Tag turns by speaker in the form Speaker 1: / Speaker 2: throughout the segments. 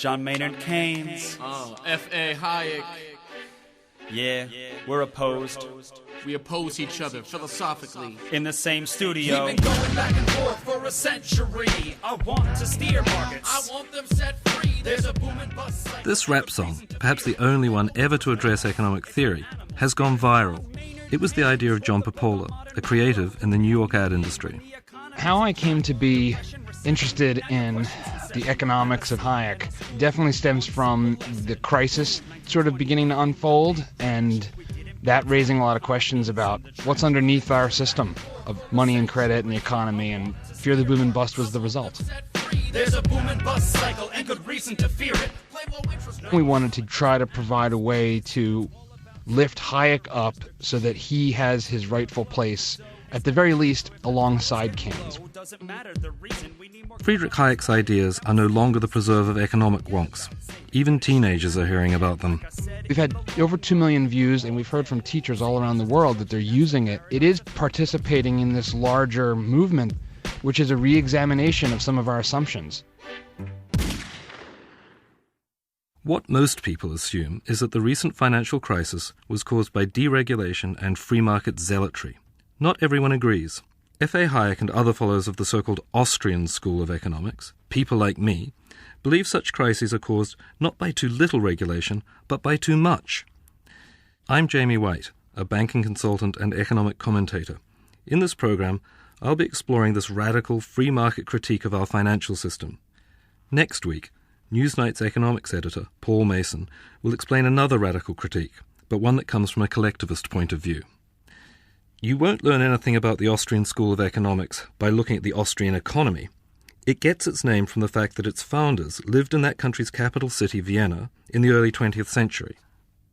Speaker 1: John Maynard Keynes.
Speaker 2: F.A. Hayek.
Speaker 1: Yeah, we're opposed.
Speaker 2: We oppose each other philosophically.
Speaker 1: In the same studio.
Speaker 3: We've been going back and forth for a century. I want to steer markets.
Speaker 2: I want them set free.
Speaker 3: There's a boom and bust cycle.
Speaker 4: This rap song, perhaps the only one ever to address economic theory, has gone viral. It was the idea of John Popola, a creative in the New York ad industry.
Speaker 5: How I came to be interested in the economics of Hayek definitely stems from the crisis sort of beginning to unfold, and that raising a lot of questions about what's underneath our system of money and credit and the economy, and fear the boom and bust was the result.
Speaker 3: There's a boom and bust cycle and good reason to fear it.
Speaker 5: We wanted to try to provide a way to lift Hayek up so that he has his rightful place, at the very least, alongside Keynes.
Speaker 4: Friedrich Hayek's ideas are no longer the preserve of economic wonks. Even teenagers are hearing about them.
Speaker 5: We've had over 2 million views, and we've heard from teachers all around the world that they're using it. It is participating in this larger movement, which is a re-examination of some of our assumptions.
Speaker 4: What most people assume is that the recent financial crisis was caused by deregulation and free market zealotry. Not everyone agrees. F.A. Hayek and other followers of the so-called Austrian school of economics, people like me, believe such crises are caused not by too little regulation, but by too much. I'm Jamie Whyte, a banking consultant and economic commentator. In this program, I'll be exploring this radical free market critique of our financial system. Next week, Newsnight's economics editor, Paul Mason, will explain another radical critique, but one that comes from a collectivist point of view. You won't learn anything about the Austrian school of economics by looking at the Austrian economy. It gets its name from the fact that its founders lived in that country's capital city, Vienna, in the early 20th century.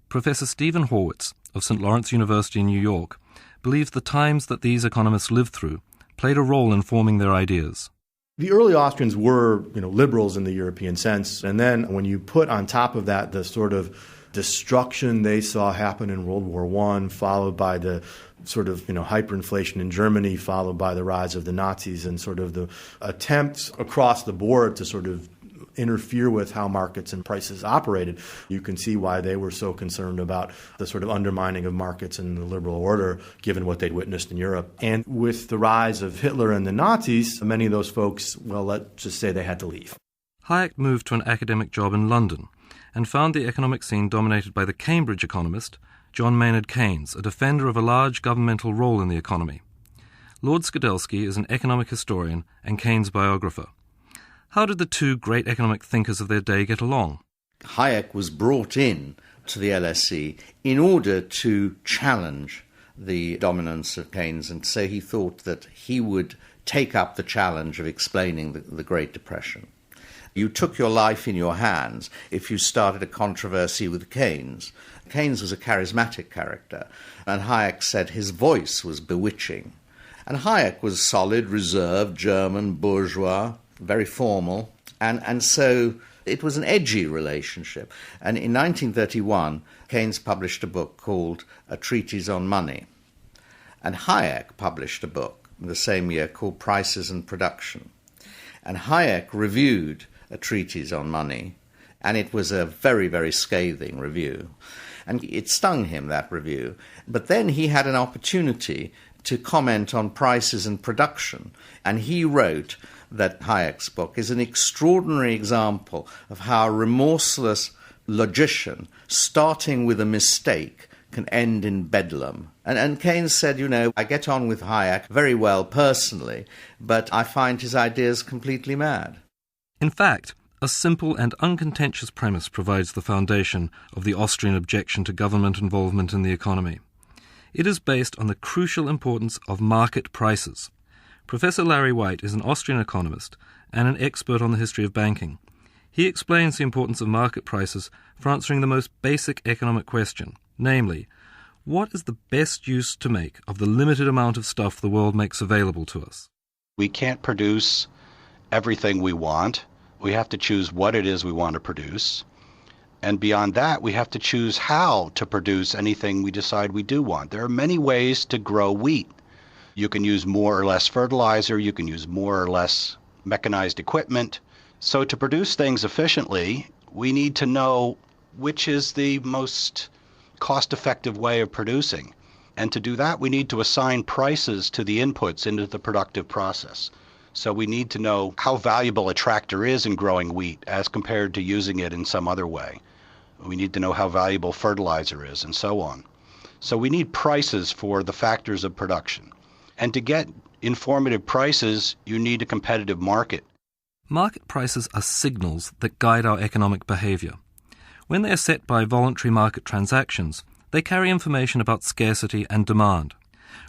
Speaker 4: Professor Stephen Horwitz of St. Lawrence University in New York believes the times that these economists lived through played a role in forming their ideas.
Speaker 6: The early Austrians were, liberals in the European sense. And then when you put on top of that the sort of destruction they saw happen in World War I, followed by the sort of, hyperinflation in Germany, followed by the rise of the Nazis and sort of the attempts across the board to sort of interfere with how markets and prices operated, you can see why they were so concerned about the sort of undermining of markets and the liberal order, given what they'd witnessed in Europe. And with the rise of Hitler and the Nazis, many of those folks, well, let's just say they had to leave.
Speaker 4: Hayek moved to an academic job in London and found the economic scene dominated by the Cambridge economist John Maynard Keynes, a defender of a large governmental role in the economy. Lord Skidelsky is an economic historian and Keynes biographer. How did the two great economic thinkers of their day get along?
Speaker 7: Hayek was brought in to the LSE in order to challenge the dominance of Keynes, and so he thought that he would take up the challenge of explaining the Great Depression. You took your life in your hands if you started a controversy with Keynes. Keynes was a charismatic character, and Hayek said his voice was bewitching. And Hayek was solid, reserved, German, bourgeois, very formal, and so it was an edgy relationship. And in 1931, Keynes published a book called A Treatise on Money, and Hayek published a book the same year called Prices and Production. And Hayek reviewed A Treatise on Money, and it was a very, very scathing review. And it stung him, that review. But then he had an opportunity to comment on prices and production, and he wrote that Hayek's book is an extraordinary example of how a remorseless logician, starting with a mistake, can end in bedlam. And Keynes said, I get on with Hayek very well personally, but I find his ideas completely mad.
Speaker 4: In fact, a simple and uncontentious premise provides the foundation of the Austrian objection to government involvement in the economy. It is based on the crucial importance of market prices. Professor Larry Whyte is an Austrian economist and an expert on the history of banking. He explains the importance of market prices for answering the most basic economic question, namely, what is the best use to make of the limited amount of stuff the world makes available to us?
Speaker 8: We can't produce everything we want. We have to choose what it is we want to produce. And beyond that, we have to choose how to produce anything we decide we do want. There are many ways to grow wheat. You can use more or less fertilizer. You can use more or less mechanized equipment. So to produce things efficiently, we need to know which is the most cost-effective way of producing. And to do that, we need to assign prices to the inputs into the productive process. So we need to know how valuable a tractor is in growing wheat as compared to using it in some other way. We need to know how valuable fertilizer is, and so on. So we need prices for the factors of production. And to get informative prices, you need a competitive market.
Speaker 4: Market prices are signals that guide our economic behavior. When they are set by voluntary market transactions, they carry information about scarcity and demand.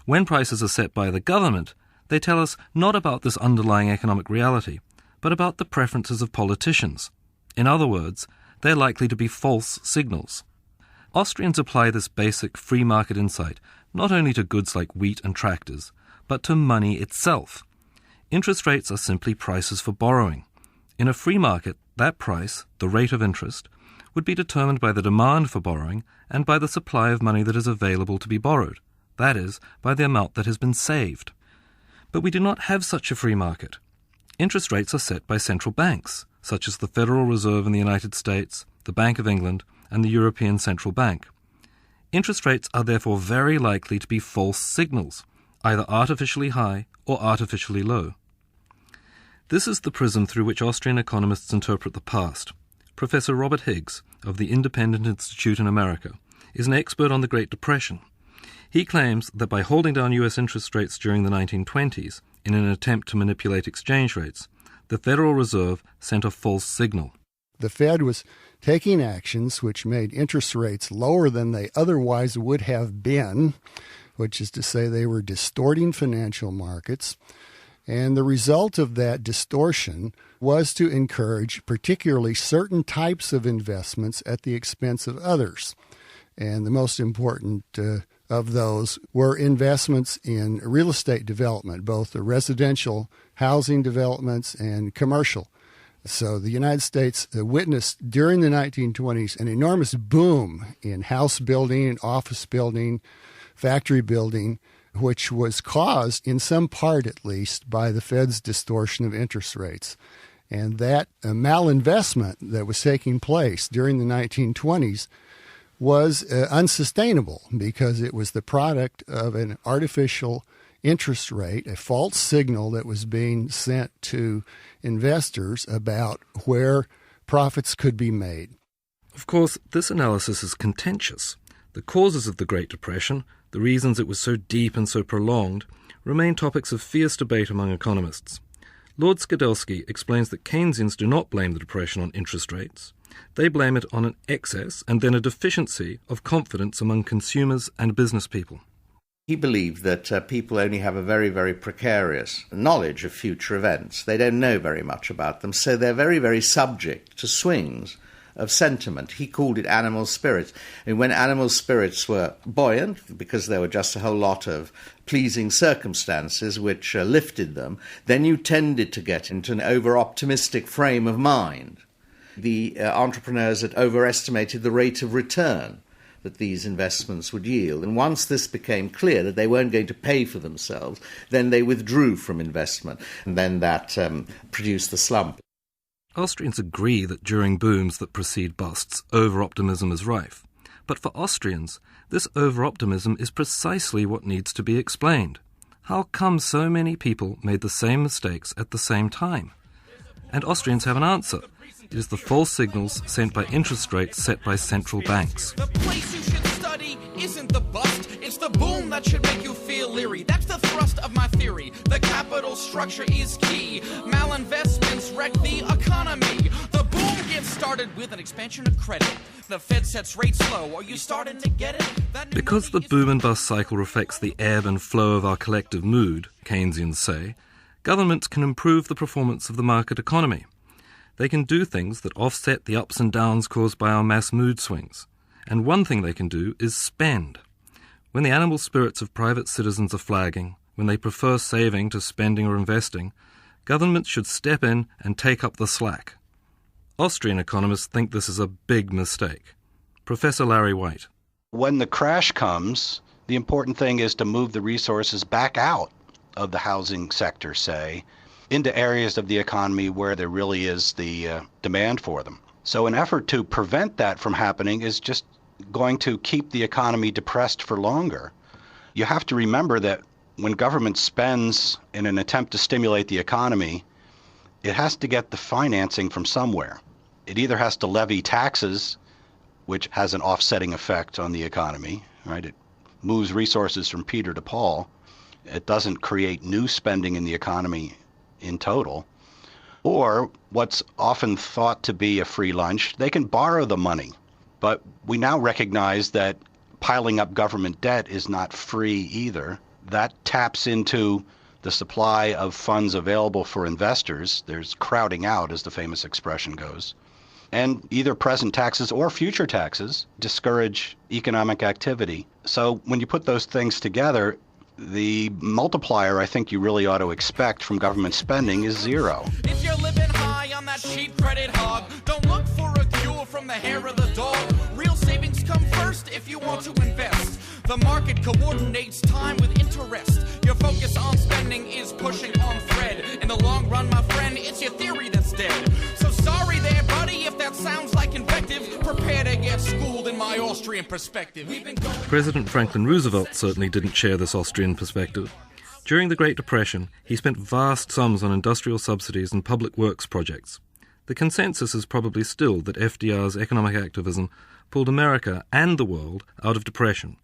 Speaker 4: When prices are set by the government, they tell us not about this underlying economic reality, but about the preferences of politicians. In other words, they're likely to be false signals. Austrians apply this basic free market insight not only to goods like wheat and tractors, but to money itself. Interest rates are simply prices for borrowing. In a free market, that price, the rate of interest, would be determined by the demand for borrowing and by the supply of money that is available to be borrowed, that is, by the amount that has been saved. But we do not have such a free market. Interest rates are set by central banks, such as the Federal Reserve in the United States, the Bank of England, and the European Central Bank. Interest rates are therefore very likely to be false signals, either artificially high or artificially low. This is the prism through which Austrian economists interpret the past. Professor Robert Higgs, of the Independent Institute in America, is an expert on the Great Depression. He claims that by holding down U.S. interest rates during the 1920s in an attempt to manipulate exchange rates, the Federal Reserve sent a false signal.
Speaker 9: The Fed was taking actions which made interest rates lower than they otherwise would have been, which is to say they were distorting financial markets. And the result of that distortion was to encourage particularly certain types of investments at the expense of others. And the most important of those were investments in real estate development, both the residential housing developments and commercial. So the United States witnessed during the 1920s an enormous boom in house building, office building, factory building, which was caused, in some part at least, by the Fed's distortion of interest rates. And that malinvestment that was taking place during the 1920s was unsustainable because it was the product of an artificial interest rate, a false signal that was being sent to investors about where profits could be made.
Speaker 4: Of course, this analysis is contentious. The causes of the Great Depression, the reasons it was so deep and so prolonged, remain topics of fierce debate among economists. Lord Skidelsky explains that Keynesians do not blame the Depression on interest rates. They blame it on an excess and then a deficiency of confidence among consumers and business people.
Speaker 7: He believed that people only have a very, very precarious knowledge of future events. They don't know very much about them, so they're very, very subject to swings of sentiment. He called it animal spirits. And when animal spirits were buoyant, because there were just a whole lot of pleasing circumstances which lifted them, then you tended to get into an over-optimistic frame of mind. The entrepreneurs had overestimated the rate of return that these investments would yield. And once this became clear that they weren't going to pay for themselves, then they withdrew from investment. And then that produced the slump.
Speaker 4: Austrians agree that during booms that precede busts, over-optimism is rife. But for Austrians, this over-optimism is precisely what needs to be explained. How come so many people made the same mistakes at the same time? And Austrians have an answer. It is the false signals sent by interest rates set by central banks.
Speaker 2: The place you should study isn't the bust, it's the boom that should make you feel leery. That's the thrust of my theory. The capital structure is key. Malinvestments wreck the economy. The boom gets started with an expansion of credit. The Fed sets rates low. Are you starting to get it?
Speaker 4: Because the boom and bust cycle reflects the ebb and flow of our collective mood, Keynesians say, governments can improve the performance of the market economy. They can do things that offset the ups and downs caused by our mass mood swings. And one thing they can do is spend. When the animal spirits of private citizens are flagging, when they prefer saving to spending or investing, governments should step in and take up the slack. Austrian economists think this is a big mistake. Professor Larry Whyte.
Speaker 8: When the crash comes, the important thing is to move the resources back out of the housing sector, say, into areas of the economy where there really is the demand for them. So an effort to prevent that from happening is just going to keep the economy depressed for longer. You have to remember that when government spends in an attempt to stimulate the economy, it has to get the financing from somewhere. It either has to levy taxes, which has an offsetting effect on the economy, right? It moves resources from Peter to Paul. It doesn't create new spending in the economy in total. Or what's often thought to be a free lunch, they can borrow the money. But we now recognize that piling up government debt is not free either. That taps into the supply of funds available for investors. There's crowding out, as the famous expression goes. And either present taxes or future taxes discourage economic activity. So when you put those things together, the multiplier I think you really ought to expect from government spending is zero.
Speaker 2: If you're living high on that cheap credit hog, don't look for a cure from the hair of the dog. Real savings come first if you want to invest. The market coordinates time with interest. Your focus on spending is pushing on thread. In the long run, my friend, it's your theory that's dead. So sorry there, buddy, if that sounds like invective. Prepare to get schooled in my Austrian perspective.
Speaker 4: President Franklin Roosevelt certainly didn't share this Austrian perspective. During the Great Depression, he spent vast sums on industrial subsidies and public works projects. The consensus is probably still that FDR's economic activism pulled America and the world out of depression.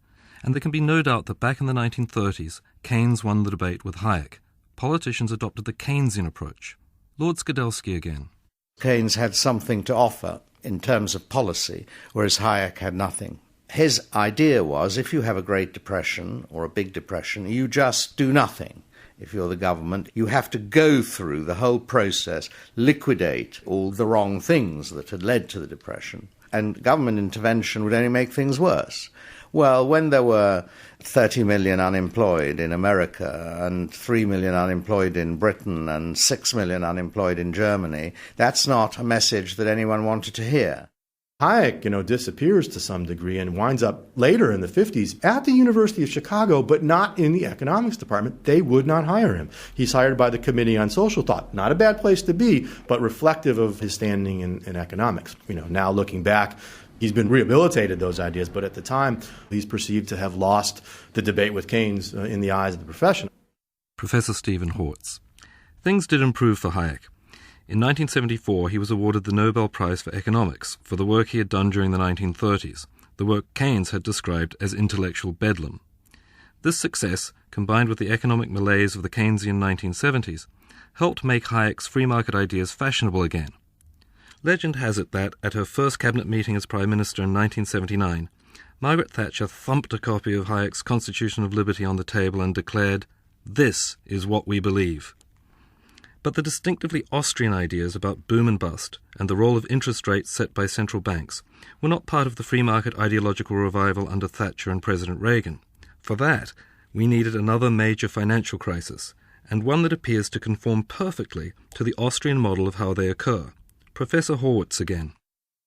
Speaker 4: And there can be no doubt that back in the 1930s, Keynes won the debate with Hayek. Politicians adopted the Keynesian approach. Lord Skidelsky again.
Speaker 7: Keynes had something to offer in terms of policy, whereas Hayek had nothing. His idea was, if you have a Great Depression or a big depression, you just do nothing. If you're the government, you have to go through the whole process, liquidate all the wrong things that had led to the depression, and government intervention would only make things worse. Well, when there were 30 million unemployed in America and 3 million unemployed in Britain and 6 million unemployed in Germany, that's not a message that anyone wanted to hear.
Speaker 6: Hayek, disappears to some degree and winds up later in the 50s at the University of Chicago, but not in the economics department. They would not hire him. He's hired by the Committee on Social Thought. Not a bad place to be, but reflective of his standing in economics. Now looking back, he's been rehabilitated, those ideas, but at the time, he's perceived to have lost the debate with Keynes in the eyes of the profession.
Speaker 4: Professor Stephen Horwitz. Things did improve for Hayek. In 1974, he was awarded the Nobel Prize for Economics for the work he had done during the 1930s, the work Keynes had described as intellectual bedlam. This success, combined with the economic malaise of the Keynesian 1970s, helped make Hayek's free market ideas fashionable again. Legend has it that, at her first cabinet meeting as Prime Minister in 1979, Margaret Thatcher thumped a copy of Hayek's Constitution of Liberty on the table and declared, "This is what we believe." But the distinctively Austrian ideas about boom and bust and the role of interest rates set by central banks were not part of the free market ideological revival under Thatcher and President Reagan. For that, we needed another major financial crisis, and one that appears to conform perfectly to the Austrian model of how they occur. Professor Horwitz again.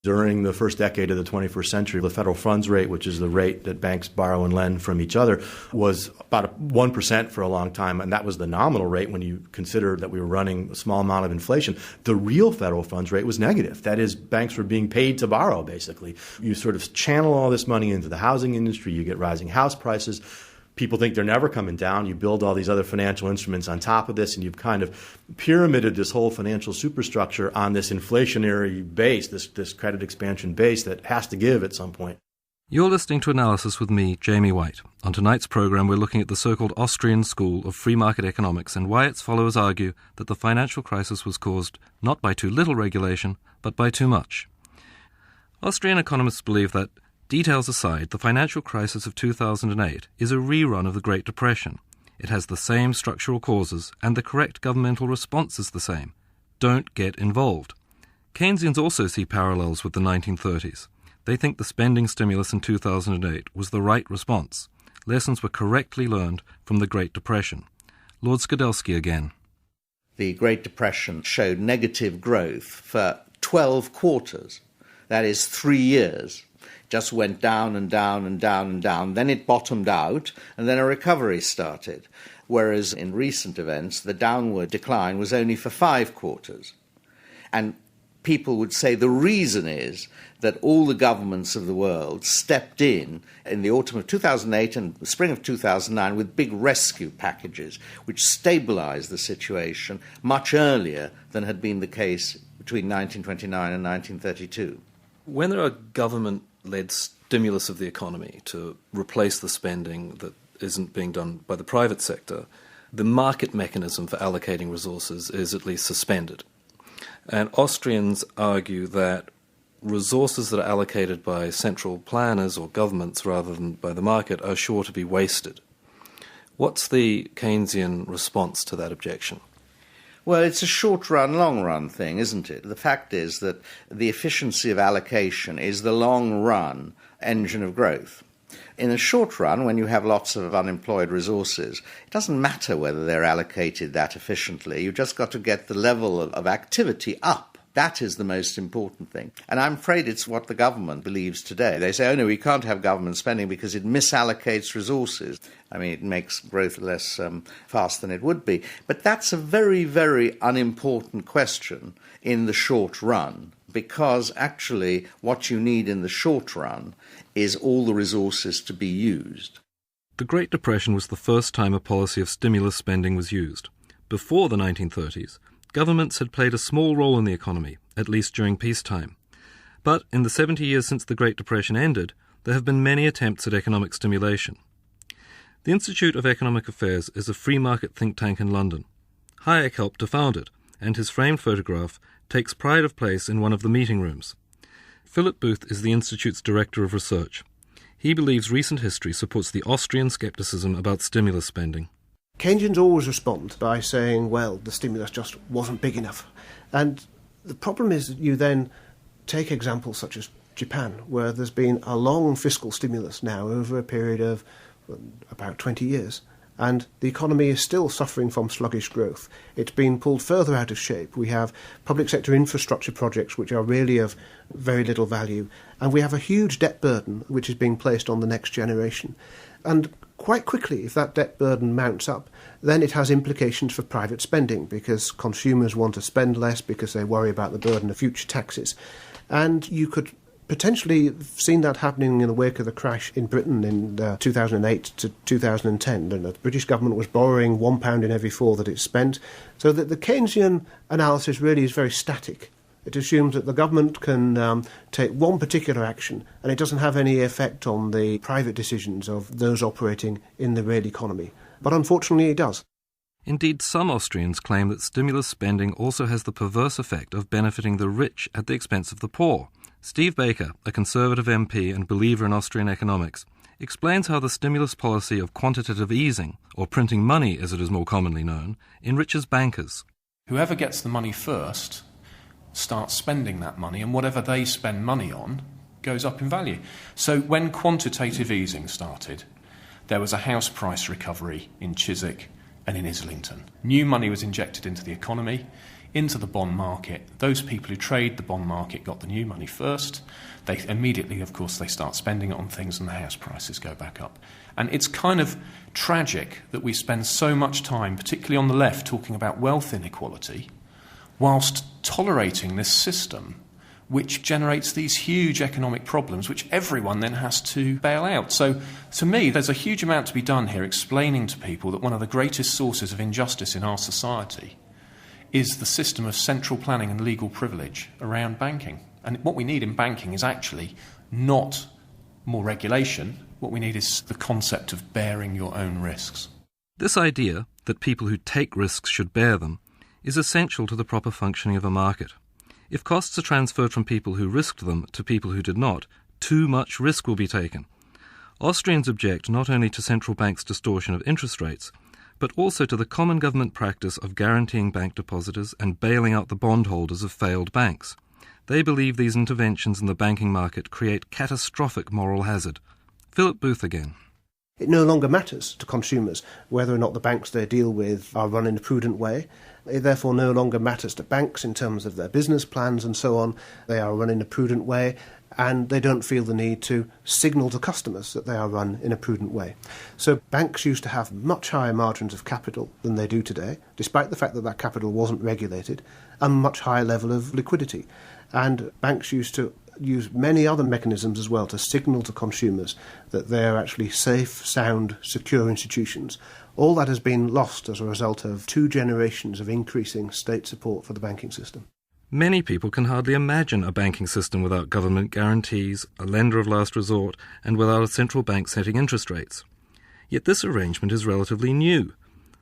Speaker 6: During the first decade of the 21st century, the federal funds rate, which is the rate that banks borrow and lend from each other, was about 1% for a long time, and that was the nominal rate when you consider that we were running a small amount of inflation. The real federal funds rate was negative. That is, banks were being paid to borrow, basically. You sort of channel all this money into the housing industry, you get rising house prices. People think they're never coming down. You build all these other financial instruments on top of this, and you've kind of pyramided this whole financial superstructure on this inflationary base, this credit expansion base that has to give at some point.
Speaker 4: You're listening to Analysis with me, Jamie Whyte. On tonight's program, we're looking at the so-called Austrian school of free market economics and why its followers argue that the financial crisis was caused not by too little regulation, but by too much. Austrian economists believe that, details aside, the financial crisis of 2008 is a rerun of the Great Depression. It has the same structural causes, and the correct governmental response is the same. Don't get involved. Keynesians also see parallels with the 1930s. They think the spending stimulus in 2008 was the right response. Lessons were correctly learned from the Great Depression. Lord Skidelsky again.
Speaker 7: The Great Depression showed negative growth for 12 quarters. That is 3 years. Just went down and down and down and down. Then it bottomed out, and then a recovery started. Whereas in recent events, the downward decline was only for 5 quarters. And people would say the reason is that all the governments of the world stepped in the autumn of 2008 and the spring of 2009 with big rescue packages, which stabilized the situation much earlier than had been the case between 1929 and 1932.
Speaker 4: When there are government-led stimulus of the economy to replace the spending that isn't being done by the private sector, the market mechanism for allocating resources is at least suspended. And Austrians argue that resources that are allocated by central planners or governments rather than by the market are sure to be wasted. What's the Keynesian response to that objection?
Speaker 7: Well, it's a short-run, long-run thing, isn't it? The fact is that the efficiency of allocation is the long-run engine of growth. In the short run, when you have lots of unemployed resources, it doesn't matter whether they're allocated that efficiently. You've just got to get the level of activity up. That is the most important thing. And I'm afraid it's what the government believes today. They say, oh no, we can't have government spending because it misallocates resources. I mean, it makes growth less fast than it would be. But that's a very, very unimportant question in the short run, because actually what you need in the short run is all the resources to be used.
Speaker 4: The Great Depression was the first time a policy of stimulus spending was used. Before the 1930s, governments had played a small role in the economy, at least during peacetime. But in the 70 years since the Great Depression ended, there have been many attempts at economic stimulation. The Institute of Economic Affairs is a free market think tank in London. Hayek helped to found it, and his framed photograph takes pride of place in one of the meeting rooms. Philip Booth is the Institute's Director of Research. He believes recent history supports the Austrian scepticism about stimulus spending.
Speaker 10: Keynesians always respond by saying, well, the stimulus just wasn't big enough. And the problem is that you then take examples such as Japan, where there's been a long fiscal stimulus now over a period of about 20 years. And the economy is still suffering from sluggish growth. It's been pulled further out of shape. We have public sector infrastructure projects which are really of very little value. And we have a huge debt burden which is being placed on the next generation. And quite quickly, if that debt burden mounts up, then it has implications for private spending, because consumers want to spend less because they worry about the burden of future taxes. And you could potentially have seen that happening in the wake of the crash in Britain in 2008 to 2010. And the British government was borrowing £1 in every 4 that it spent. So that the Keynesian analysis really is very static. It assumes that the government can take one particular action and it doesn't have any effect on the private decisions of those operating in the real economy. But unfortunately it does.
Speaker 4: Indeed, some Austrians claim that stimulus spending also has the perverse effect of benefiting the rich at the expense of the poor. Steve Baker, a Conservative MP and believer in Austrian economics, explains how the stimulus policy of quantitative easing, or printing money as it is more commonly known, enriches bankers.
Speaker 11: Whoever gets the money first starts spending that money, and whatever they spend money on goes up in value. So when quantitative easing started, there was a house price recovery in Chiswick and in Islington. New money was injected into the economy, into the bond market. Those people who trade the bond market got the new money first. They immediately, of course, they start spending it on things and the house prices go back up. And it's kind of tragic that we spend so much time, particularly on the left, talking about wealth inequality, whilst tolerating this system which generates these huge economic problems which everyone then has to bail out. So, to me, there's a huge amount to be done here explaining to people that one of the greatest sources of injustice in our society is the system of central planning and legal privilege around banking. And what we need in banking is actually not more regulation. What we need is the concept of bearing your own risks.
Speaker 4: This idea that people who take risks should bear them is essential to the proper functioning of a market. If costs are transferred from people who risked them to people who did not, too much risk will be taken. Austrians object not only to central banks' distortion of interest rates, but also to the common government practice of guaranteeing bank depositors and bailing out the bondholders of failed banks. They believe these interventions in the banking market create catastrophic moral hazard. Philip Booth again.
Speaker 10: It no longer matters to consumers whether or not the banks they deal with are run in a prudent way. It therefore no longer matters to banks in terms of their business plans and so on. They are run in a prudent way, and they don't feel the need to signal to customers that they are run in a prudent way. So banks used to have much higher margins of capital than they do today, despite the fact that that capital wasn't regulated, and much higher level of liquidity. And banks used to use many other mechanisms as well to signal to consumers that they are actually safe, sound, secure institutions. All that has been lost as a result of 2 generations of increasing state support for the banking system.
Speaker 4: Many people can hardly imagine a banking system without government guarantees, a lender of last resort, and without a central bank setting interest rates. Yet this arrangement is relatively new.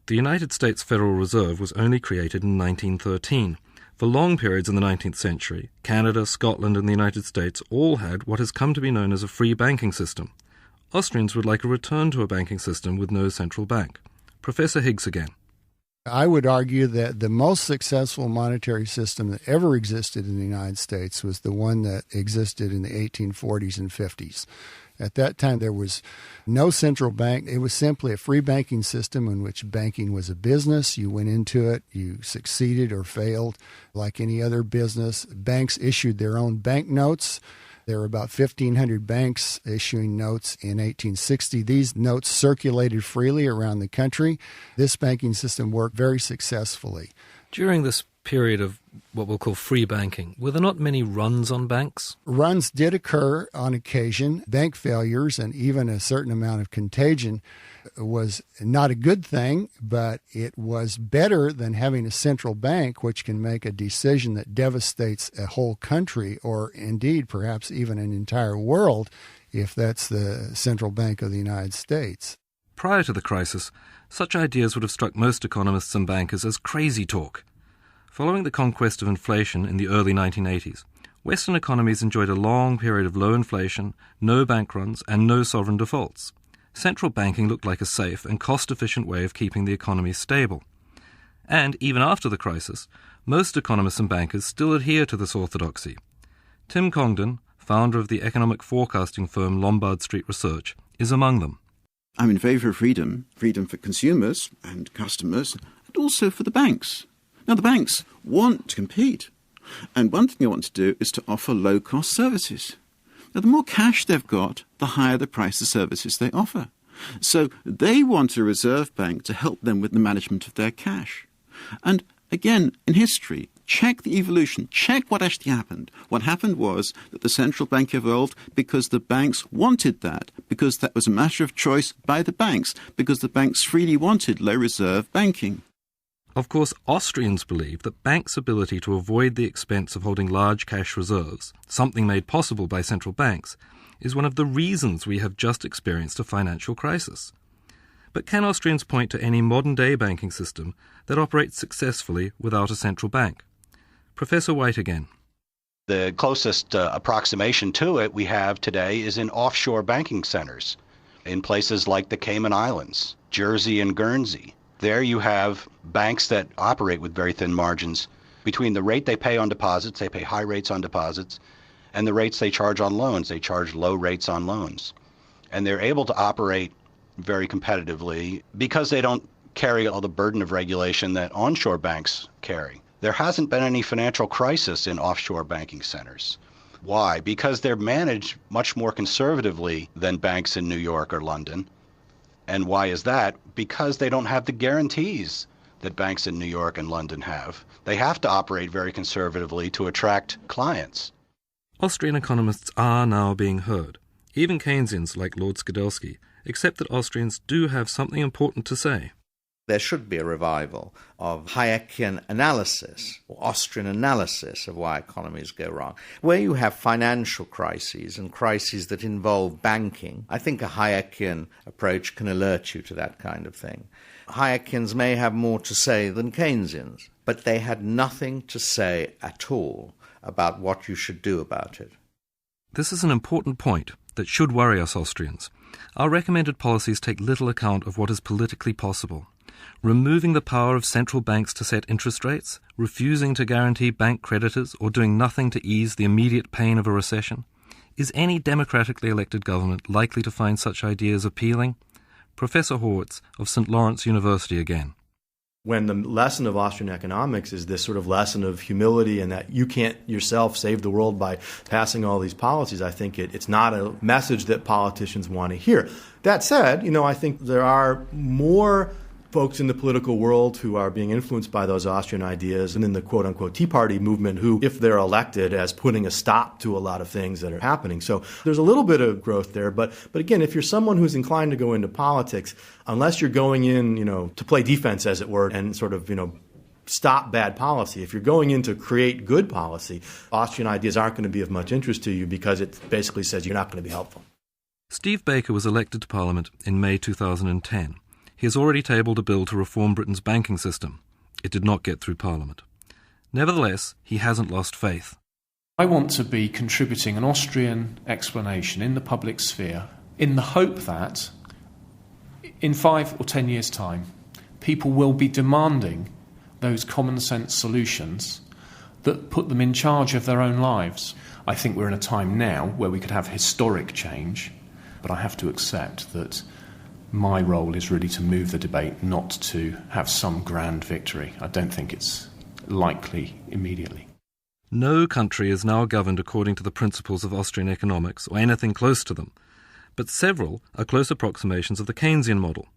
Speaker 4: The United States Federal Reserve was only created in 1913. For long periods in the 19th century, Canada, Scotland, and the United States all had what has come to be known as a free banking system. Austrians would like a return to a banking system with no central bank. Professor Higgs again.
Speaker 9: I would argue that the most successful monetary system that ever existed in the United States was the one that existed in the 1840s and 50s. At that time, there was no central bank. It was simply a free banking system in which banking was a business. You went into it, you succeeded or failed like any other business. Banks issued their own banknotes. There were about 1,500 banks issuing notes in 1860. These notes circulated freely around the country. This banking system worked very successfully.
Speaker 4: During this period of what we'll call free banking, were there not many runs on banks?
Speaker 9: Runs did occur on occasion. Bank failures and even a certain amount of contagion was not a good thing, but it was better than having a central bank which can make a decision that devastates a whole country or indeed perhaps even an entire world if that's the central bank of the United States.
Speaker 4: Prior to the crisis, such ideas would have struck most economists and bankers as crazy talk. Following the conquest of inflation in the early 1980s, Western economies enjoyed a long period of low inflation, no bank runs, and no sovereign defaults. Central banking looked like a safe and cost-efficient way of keeping the economy stable. And even after the crisis, most economists and bankers still adhere to this orthodoxy. Tim Congdon, founder of the economic forecasting firm Lombard Street Research, is among them.
Speaker 12: I'm in favour of freedom for consumers and customers, and also for the banks. Now, the banks want to compete, and one thing they want to do is to offer low-cost services. Now, the more cash they've got, the higher the price of services they offer. So they want a reserve bank to help them with the management of their cash. And again, in history, check the evolution, check what actually happened. What happened was that the central bank evolved because the banks wanted that, because that was a matter of choice by the banks, because the banks freely wanted low-reserve banking.
Speaker 4: Of course, Austrians believe that banks' ability to avoid the expense of holding large cash reserves, something made possible by central banks, is one of the reasons we have just experienced a financial crisis. But can Austrians point to any modern-day banking system that operates successfully without a central bank? Professor Whyte again.
Speaker 8: The closest approximation to it we have today is in offshore banking centers in places like the Cayman Islands, Jersey and Guernsey. There you have banks that operate with very thin margins between the rate they pay on deposits, they pay high rates on deposits, and the rates they charge on loans. They charge low rates on loans. And they're able to operate very competitively because they don't carry all the burden of regulation that onshore banks carry. There hasn't been any financial crisis in offshore banking centers. Why? Because they're managed much more conservatively than banks in New York or London. And why is that? Because they don't have the guarantees that banks in New York and London have. They have to operate very conservatively to attract clients.
Speaker 4: Austrian economists are now being heard. Even Keynesians like Lord Skidelsky accept that Austrians do have something important to say.
Speaker 7: There should be a revival of Hayekian analysis, or Austrian analysis of why economies go wrong. Where you have financial crises and crises that involve banking, I think a Hayekian approach can alert you to that kind of thing. Hayekians may have more to say than Keynesians, but they had nothing to say at all about what you should do about it.
Speaker 4: This is an important point that should worry us Austrians. Our recommended policies take little account of what is politically possible. Removing the power of central banks to set interest rates, refusing to guarantee bank creditors, or doing nothing to ease the immediate pain of a recession? Is any democratically elected government likely to find such ideas appealing? Professor Horwitz of St. Lawrence University again.
Speaker 6: When the lesson of Austrian economics is this sort of lesson of humility and that you can't yourself save the world by passing all these policies, I think it's not a message that politicians want to hear. That said, I think there are more folks in the political world who are being influenced by those Austrian ideas and in the quote-unquote Tea Party movement who, if they're elected, as putting a stop to a lot of things that are happening. So there's a little bit of growth there. But again, if you're someone who's inclined to go into politics, unless you're going in, to play defense, as it were, and sort of, stop bad policy, if you're going in to create good policy, Austrian ideas aren't going to be of much interest to you because it basically says you're not going to be helpful.
Speaker 4: Steve Baker was elected to Parliament in May 2010. He has already tabled a bill to reform Britain's banking system. It did not get through Parliament. Nevertheless, he hasn't lost faith.
Speaker 11: I want to be contributing an Austrian explanation in the public sphere in the hope that in 5 or 10 years' time, people will be demanding those common sense solutions that put them in charge of their own lives. I think we're in a time now where we could have historic change, but I have to accept that my role is really to move the debate, not to have some grand victory. I don't think it's likely immediately.
Speaker 4: No country is now governed according to the principles of Austrian economics or anything close to them, but several are close approximations of the Keynesian model.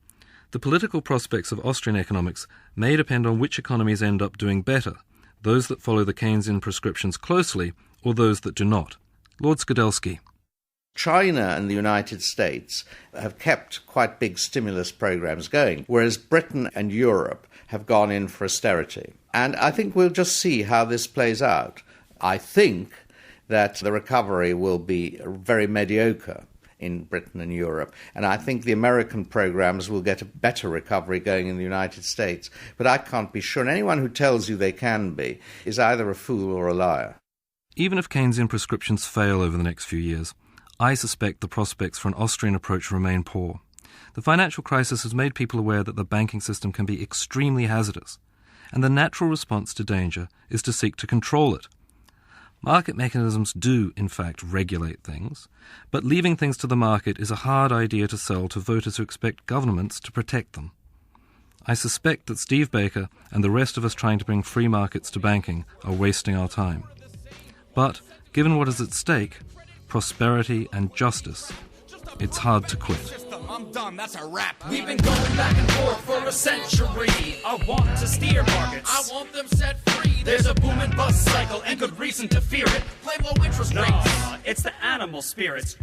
Speaker 4: The political prospects of Austrian economics may depend on which economies end up doing better, those that follow the Keynesian prescriptions closely or those that do not. Lord Skidelsky.
Speaker 7: China and the United States have kept quite big stimulus programs going, whereas Britain and Europe have gone in for austerity. And I think we'll just see how this plays out. I think that the recovery will be very mediocre in Britain and Europe, and I think the American programs will get a better recovery going in the United States. But I can't be sure, and anyone who tells you they can be is either a fool or a liar.
Speaker 4: Even if Keynesian prescriptions fail over the next few years, I suspect the prospects for an Austrian approach remain poor. The financial crisis has made people aware that the banking system can be extremely hazardous, and the natural response to danger is to seek to control it. Market mechanisms do, in fact, regulate things, but leaving things to the market is a hard idea to sell to voters who expect governments to protect them. I suspect that Steve Baker and the rest of us trying to bring free markets to banking are wasting our time. But, given what is at stake, prosperity and justice, it's hard to quit.
Speaker 2: I'm done, that's a wrap.
Speaker 3: We've been going back and forth for a century. I want to steer markets.
Speaker 2: I want them set free.
Speaker 3: There's a boom and bust cycle and good reason to fear it.
Speaker 2: Play low interest rates.
Speaker 3: It's the animal spirits.